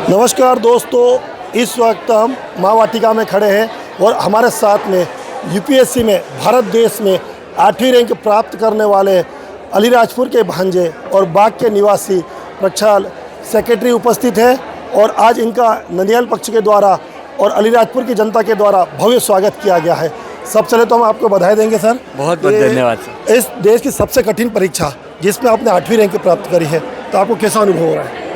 नमस्कार दोस्तों, इस वक्त हम माँ वाटिका में खड़े हैं और हमारे साथ में यूपीएससी में भारत देश में 8वीं रैंक प्राप्त करने वाले अलीराजपुर के भांजे और बाग के निवासी प्रक्षाल सेक्रेटरी उपस्थित है और आज इनका ननियाल पक्ष के द्वारा और अलीराजपुर की जनता के द्वारा भव्य स्वागत किया गया है। सबसे पहले तो हम आपको बधाई देंगे सर। बहुत बहुत धन्यवाद सर। इस देश की सबसे कठिन परीक्षा जिसमें आपने 8वीं रैंक प्राप्त करी है, तो आपको कैसा अनुभव हो रहा है?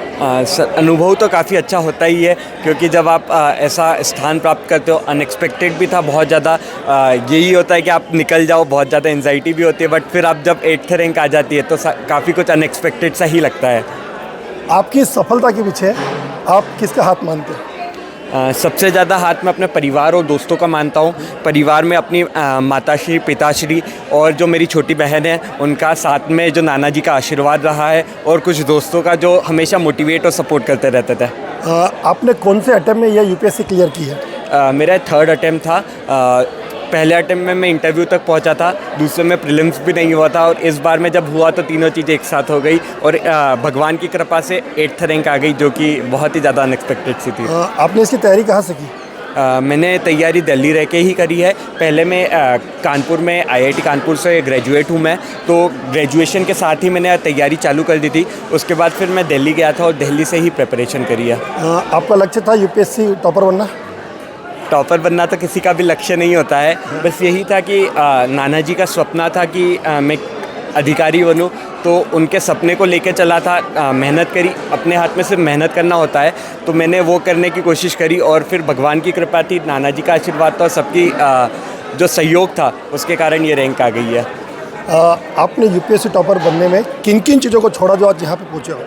सर, अनुभव तो काफ़ी अच्छा होता ही है, क्योंकि जब आप ऐसा स्थान प्राप्त करते हो, अनएक्सपेक्टेड भी था बहुत ज़्यादा। यही होता है कि आप निकल जाओ, बहुत ज़्यादा एंजाइटी भी होती है, बट फिर आप जब 8th रैंक आ जाती है तो काफ़ी कुछ अनएक्सपेक्टेड सा ही लगता है। आपकी सफलता के पीछे आप किसका हाथ मानते हैं? सबसे ज़्यादा हाथ मैं अपने परिवार और दोस्तों का मानता हूँ। परिवार में अपनी माताश्री, पिताश्री और जो मेरी छोटी बहन है उनका, साथ में जो नाना जी का आशीर्वाद रहा है और कुछ दोस्तों का जो हमेशा मोटिवेट और सपोर्ट करते रहते थे। आपने कौन से अटेम्प्ट में यह यूपीएससी क्लियर की है? मेरा 3rd अटेम्प्ट था। पहले अटेम्प्ट में मैं इंटरव्यू तक पहुंचा था, दूसरे में प्रीलिम्स भी नहीं हुआ था और इस बार में जब हुआ तो तीनों चीज़ें एक साथ हो गई और भगवान की कृपा से 8th रैंक आ गई, जो कि बहुत ही ज़्यादा अनएक्सपेक्टेड सी थी। आपने इसकी तैयारी कहाँ से की? मैंने तैयारी दिल्ली रह के ही करी है। पहले मैं कानपुर में IIT कानपुर से ग्रेजुएट हूँ मैं, तो ग्रेजुएशन के साथ ही मैंने तैयारी चालू कर दी थी। उसके बाद फिर मैं दिल्ली गया था और दिल्ली से ही प्रिपरेशन करी है। आपका लक्ष्य था यूपीएससी टॉपर बनना? टॉपर बनना तो किसी का भी लक्ष्य नहीं होता है, बस यही था कि नाना जी का सपना था कि मैं अधिकारी बनूं, तो उनके सपने को लेकर चला था। मेहनत करी, अपने हाथ में सिर्फ मेहनत करना होता है, तो मैंने वो करने की कोशिश करी और फिर भगवान की कृपा थी, नाना जी का आशीर्वाद था और सबकी जो सहयोग था उसके कारण ये रैंक आ गई है। आपने यूपीएससी टॉपर बनने में किन किन चीज़ों को छोड़ा जो आज यहाँ पे पहुँचे हो?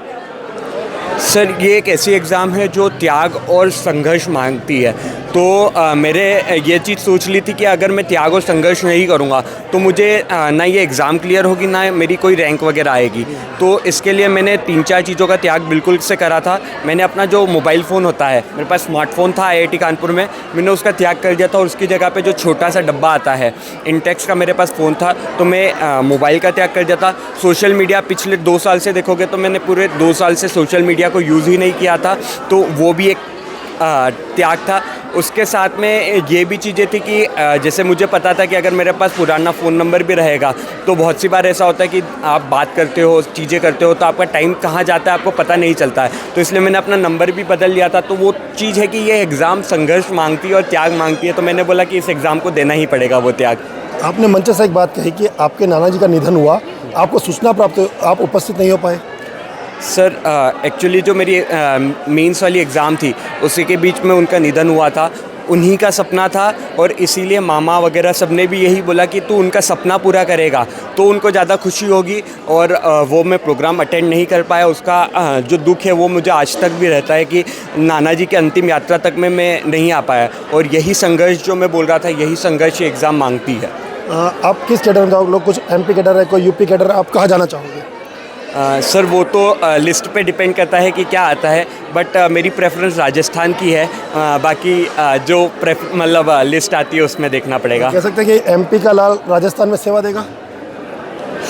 सर, ये एक ऐसी एग्ज़ाम है जो त्याग और संघर्ष मांगती है। तो मेरे ये चीज़ सोच ली थी कि अगर मैं त्याग और संघर्ष नहीं करूँगा तो मुझे ना ये एग्ज़ाम क्लियर होगी, ना मेरी कोई रैंक वगैरह आएगी। तो इसके लिए मैंने 3-4 चीज़ों का त्याग बिल्कुल से करा था। मैंने अपना जो मोबाइल फ़ोन होता है, मेरे पास स्मार्टफोन था IIT कानपुर में, मैंने उसका त्याग कर दिया था और उसकी जगह पे जो छोटा सा डब्बा आता है इंटेक्स का मेरे पास फ़ोन था, तो मैं मोबाइल का त्याग कर दिया था। सोशल मीडिया पिछले 2 साल से देखोगे तो मैंने पूरे 2 साल से सोशल मीडिया को यूज़ ही नहीं किया था, तो वो भी एक त्याग था। उसके साथ में ये भी चीज़ें थी कि जैसे मुझे पता था कि अगर मेरे पास पुराना फ़ोन नंबर भी रहेगा तो बहुत सी बार ऐसा होता है कि आप बात करते हो, चीज़ें करते हो, तो आपका टाइम कहाँ जाता है आपको पता नहीं चलता है, तो इसलिए मैंने अपना नंबर भी बदल लिया था। तो वो चीज़ है कि ये एग्ज़ाम संघर्ष मांगती है और त्याग मांगती है, तो मैंने बोला कि इस एग्ज़ाम को देना ही पड़ेगा वो त्याग। आपने मंच से एक बात कही कि आपके नाना जी का निधन हुआ, आपको सूचना प्राप्त हुई, आप उपस्थित नहीं हो पाए। सर, एक्चुअली जो मेरी मेंस वाली एग्ज़ाम थी उसी के बीच में उनका निधन हुआ था। उन्हीं का सपना था और इसीलिए मामा वगैरह सब ने भी यही बोला कि तू उनका सपना पूरा करेगा तो उनको ज़्यादा खुशी होगी, और वो मैं प्रोग्राम अटेंड नहीं कर पाया। उसका जो दुख है वो मुझे आज तक भी रहता है कि नाना जी की अंतिम यात्रा तक में मैं नहीं आ पाया, और यही संघर्ष जो मैं बोल रहा था, यही संघर्ष ये एग्ज़ाम मांगती है। आप किस कैडर में जाओगे? लोग कुछ MP कैडर है, कोई UP कैडर, आप कहाँ जाना चाहोगे? सर, वो तो लिस्ट पे डिपेंड करता है कि क्या आता है, बट मेरी प्रेफरेंस राजस्थान की है। बाकी जो मतलब लिस्ट आती है उसमें देखना पड़ेगा। कह सकते हैं कि MP का लाल राजस्थान में सेवा देगा?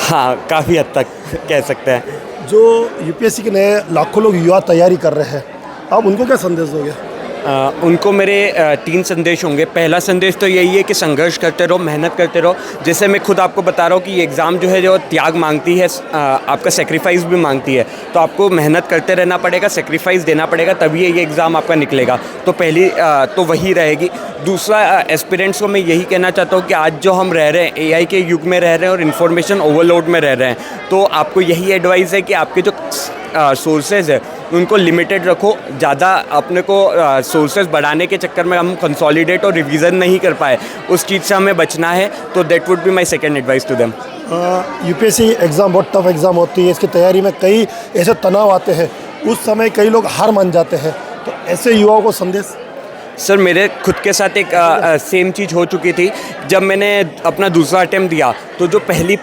हाँ, काफ़ी हद तक कह सकते हैं। जो यूपीएससी के नए लाखों लोग युवा तैयारी कर रहे हैं, आप उनको क्या संदेश दोगे? उनको मेरे 3 संदेश होंगे। पहला संदेश तो यही है कि संघर्ष करते रहो, मेहनत करते रहो। जैसे मैं खुद आपको बता रहा हूँ कि ये एग्ज़ाम जो है जो त्याग मांगती है, आपका सेक्रीफाइस भी मांगती है, तो आपको मेहनत करते रहना पड़ेगा, सेक्रीफाइस देना पड़ेगा, तभी ये एग्ज़ाम आपका निकलेगा। तो पहली तो वही रहेगी। दूसरा, एस्पिरेंट्स को मैं यही कहना चाहता हूँ कि आज जो हम रह रहे हैं, AI के युग में रह रहे हैं और इन्फॉर्मेशन ओवरलोड में रह रहे हैं, तो आपको यही एडवाइस है कि आपके जो सोर्सेज है उनको लिमिटेड रखो। ज़्यादा अपने को सोर्सेज बढ़ाने के चक्कर में हम कंसोलिडेट और रिवीजन नहीं कर पाए, उस चीज़ से हमें बचना है। तो that would be my second advice to them. UPSC exam बहुत टफ एग्ज़ाम होती है, इसकी तैयारी में कई ऐसे तनाव आते हैं, उस समय कई लोग हार मान जाते हैं, तो ऐसे युवाओं को संदेश? सर, मेरे खुद के साथ एक सेम चीज़ हो चुकी थी। जब मैंने अपना दूसरा अटेम्प्ट दिया तो जो पहली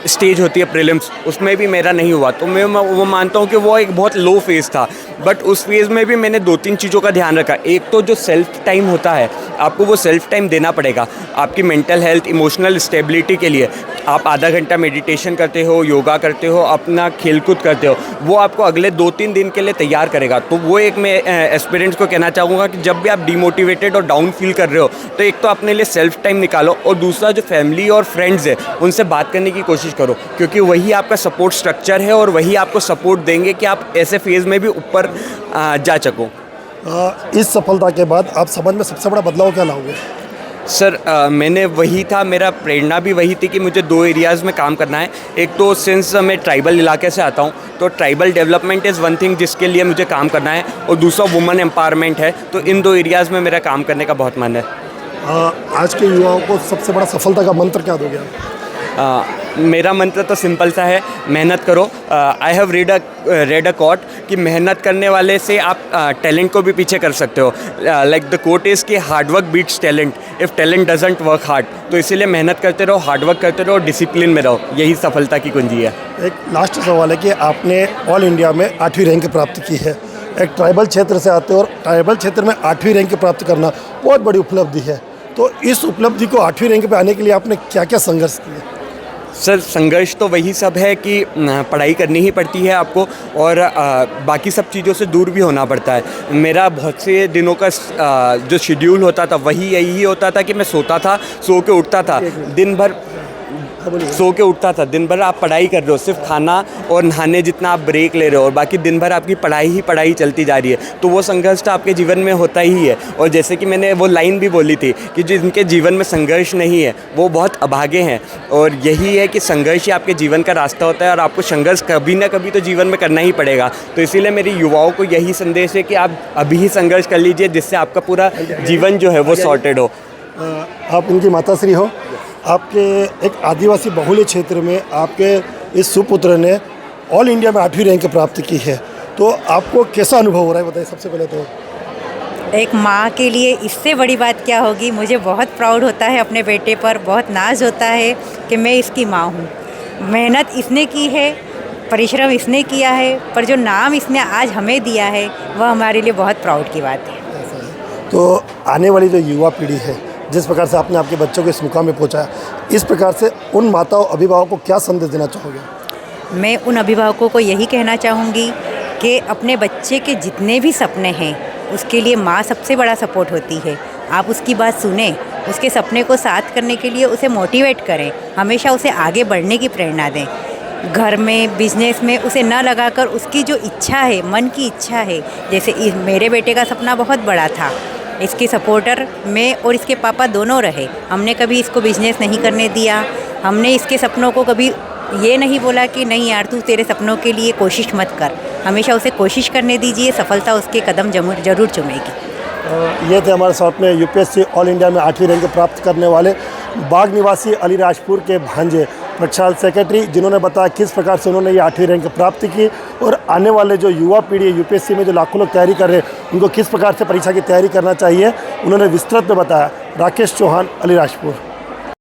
स्टेज होती है प्रीलिम्स, उसमें भी मेरा नहीं हुआ, तो मैं वो मानता हूँ कि वो एक बहुत लो फेज़ था। बट उस फेज़ में भी मैंने 2-3 चीज़ों का ध्यान रखा। एक तो जो सेल्फ टाइम होता है, आपको वो सेल्फ टाइम देना पड़ेगा आपकी मेंटल हेल्थ, इमोशनल स्टेबिलिटी के लिए। आप आधा घंटा मेडिटेशन करते हो, योगा करते हो, अपना खेलकूद करते हो, वो आपको अगले 2-3 दिन के लिए तैयार करेगा। तो वो एक मैं एस्पिरेंट्स को कहना चाहूँगा कि जब भी आप डिमोटिवेटेड और डाउन फील कर रहे हो तो एक तो अपने लिए सेल्फ टाइम निकालो, और दूसरा जो फैमिली और फ्रेंड्स है उनसे बात करने की कोशिश करो, क्योंकि वही आपका सपोर्ट स्ट्रक्चर है और वही आपको सपोर्ट देंगे कि आप ऐसे फेज़ में भी ऊपर जा सको। इस सफलता के बाद आप समाज में सबसे बड़ा बदलाव क्या लाओगे? सर मैंने वही था, मेरा प्रेरणा भी वही थी कि मुझे 2 एरियाज़ में काम करना है। एक तो सिंस मैं ट्राइबल इलाके से आता हूँ, तो tribal development is one thing जिसके लिए मुझे काम करना है, और दूसरा वुमेन एम्पावरमेंट है। तो इन 2 एरियाज़ में मेरा काम करने का बहुत मन है। आज के युवाओं को सबसे बड़ा सफलता का मंत्र क्या दोगे आप? मेरा मंत्र तो सिंपल सा है, मेहनत करो। I have read a quote कि मेहनत करने वाले से आप टैलेंट को भी पीछे कर सकते हो। लाइक द कोट इज़ कि hard work beats talent if talent doesn't work hard. तो इसीलिए मेहनत करते रहो, हार्ड वर्क करते रहो, डिसिप्लिन में रहो, यही सफलता की कुंजी है। एक लास्ट सवाल है कि आपने ऑल इंडिया में 8वीं रैंक प्राप्त की है, एक ट्राइबल क्षेत्र से आते हो और ट्राइबल क्षेत्र में 8वीं रैंक प्राप्त करना बहुत बड़ी उपलब्धि है। तो इस उपलब्धि को 8वीं रैंक पे आने के लिए आपने क्या क्या संघर्ष किए? सर संघर्ष तो वही सब है कि पढ़ाई करनी ही पड़ती है आपको, और बाकी सब चीज़ों से दूर भी होना पड़ता है। मेरा बहुत से दिनों का जो शेड्यूल होता था वही यही होता था कि मैं सोता था, सो के उठता था, दिन भर सो के उठता था, दिन भर आप पढ़ाई कर रहे हो, सिर्फ खाना और नहाने जितना आप ब्रेक ले रहे हो, और बाकी दिन भर आपकी पढ़ाई ही पढ़ाई चलती जा रही है। तो वो संघर्ष तो आपके जीवन में होता ही है। और जैसे कि मैंने वो लाइन भी बोली थी कि जिनके जीवन में संघर्ष नहीं है वो बहुत अभागे हैं, और यही है कि संघर्ष ही आपके जीवन का रास्ता होता है, और आपको संघर्ष कभी ना कभी तो जीवन में करना ही पड़ेगा। तो इसीलिए मेरी युवाओं को यही संदेश है कि आप अभी ही संघर्ष कर लीजिए, जिससे आपका पूरा जीवन जो है वो सॉर्टेड हो। आप उनकी माताश्री हो, आपके एक आदिवासी बहुल्य क्षेत्र में आपके इस सुपुत्र ने ऑल इंडिया में 8वीं रैंक प्राप्त की है, तो आपको कैसा अनुभव हो रहा है बताइए सबसे पहले तो। एक माँ के लिए इससे बड़ी बात क्या होगी। मुझे बहुत प्राउड होता है अपने बेटे पर, बहुत नाज होता है कि मैं इसकी माँ हूँ। मेहनत इसने की है, परिश्रम इसने किया है, पर जो नाम इसने आज हमें दिया है वह हमारे लिए बहुत प्राउड की बात है। तो आने वाली जो युवा पीढ़ी है, जिस प्रकार से आपने आपके बच्चों को इस मुकाम में पहुंचाया, इस प्रकार से उन माताओं अभिभावकों को क्या संदेश देना चाहोगे? मैं उन अभिभावकों को यही कहना चाहूँगी कि अपने बच्चे के जितने भी सपने हैं उसके लिए माँ सबसे बड़ा सपोर्ट होती है। आप उसकी बात सुने, उसके सपने को साथ करने के लिए उसे मोटिवेट करें, हमेशा उसे आगे बढ़ने की प्रेरणा दें। घर में, बिजनेस में उसे न लगाकर उसकी जो इच्छा है, मन की इच्छा है, जैसे मेरे बेटे का सपना बहुत बड़ा था, इसके सपोर्टर मैं और इसके पापा दोनों रहे। हमने कभी इसको बिजनेस नहीं करने दिया, हमने इसके सपनों को कभी ये नहीं बोला कि नहीं यार तू तेरे सपनों के लिए कोशिश मत कर। हमेशा उसे कोशिश करने दीजिए, सफलता उसके कदम जरूर चूमेगी। ये थे हमारे साथ में यूपीएससी ऑल इंडिया में 8वीं रैंक प्राप्त करने वाले बाग निवासी अलीराजपुर के भांजे प्रक्षाल सेक्रेटरी, जिन्होंने बताया किस प्रकार से उन्होंने ये 8वीं रैंक प्राप्त की, और आने वाले जो युवा पीढ़ी है यूपीएससी में जो लाखों लोग तैयारी कर रहे हैं उनको किस प्रकार से परीक्षा की तैयारी करना चाहिए उन्होंने विस्तृत में बताया। राकेश चौहान, अलीराजपुर।